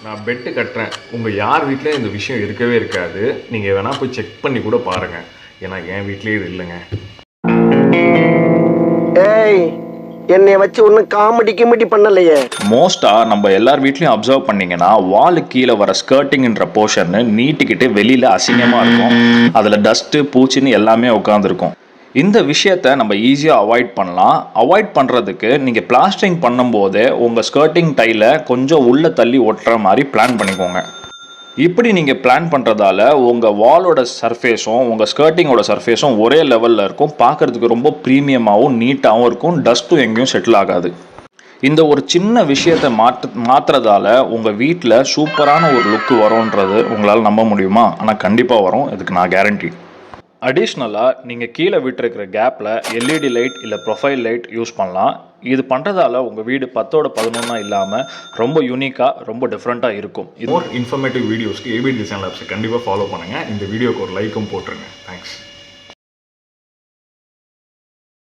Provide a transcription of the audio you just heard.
நான் பெட்டு கட்டுறேன், உங்கள் யார் வீட்லேயும் இந்த விஷயம் இருக்கவே இருக்காது. நீங்கள் வேணால் போய் செக் பண்ணி கூட பாருங்கள். ஏன்னா என் வீட்லேயே இது இல்லைங்க. ஏய், என்னை வச்சு ஒன்றும் காமெடி பண்ணலையே. மோஸ்ட்டாக நம்ம எல்லார் வீட்லையும் அப்சர்வ் பண்ணிங்கன்னா வாலுக்கு கீழே வர ஸ்கர்ட்டிங்ன்ற போர்ஷன் நீட்டிக்கிட்டு வெளியில் அசிங்கமாக இருக்கும். அதில் டஸ்ட்டு பூச்சின்னு எல்லாமே உட்காந்துருக்கும். இந்த விஷயத்தை நம்ம ஈஸியாக அவாய்ட் பண்ணலாம். அவாய்ட் பண்ணுறதுக்கு நீங்கள் பிளாஸ்டரிங் பண்ணும்போதே உங்கள் ஸ்கர்ட்டிங் டைல கொஞ்சம் உள்ளே தள்ளி ஒட்டுற மாதிரி பிளான் பண்ணிக்கோங்க. இப்படி நீங்கள் பிளான் பண்ணுறதால உங்கள் வாலோட சர்ஃபேஸும் உங்கள் ஸ்கர்ட்டிங்கோட சர்ஃபேஸும் ஒரே லெவலில் இருக்கும். பார்க்குறதுக்கு ரொம்ப ப்ரீமியமாகவும் நீட்டாகவும் இருக்கும். டஸ்ட்டும் எங்கேயும் செட்டில் ஆகாது. இந்த ஒரு சின்ன விஷயத்தை மாற்றுறதால உங்கள் வீட்டில் சூப்பரான ஒரு லுக்கு வரும்ன்றது உங்களால் நம்ப முடியுமா? ஆனால் கண்டிப்பாக வரும், இதுக்கு நான் கேரண்டி. அடிஷ்னலாக நீங்கள் கீழே விட்டுருக்கிற கேப்பில் எல்இடி லைட் இல்லை ப்ரொஃபைல் லைட் யூஸ் பண்ணலாம். இது பண்ணுறதால உங்கள் வீடு 10/11 இல்லாமல் ரொம்ப யூனிக்காக ரொம்ப டிஃப்ரெண்ட்டாக இருக்கும். மோர் இன்ஃபர்மேட்டிவ் வீடியோஸ்க்கு ஏபி டிசைன் லேப்ஸை கண்டிப்பாக ஃபாலோ பண்ணுங்கள். இந்த வீடியோக்கு ஒரு லைக்கும் போட்டுருங்க. தேங்க்ஸ்.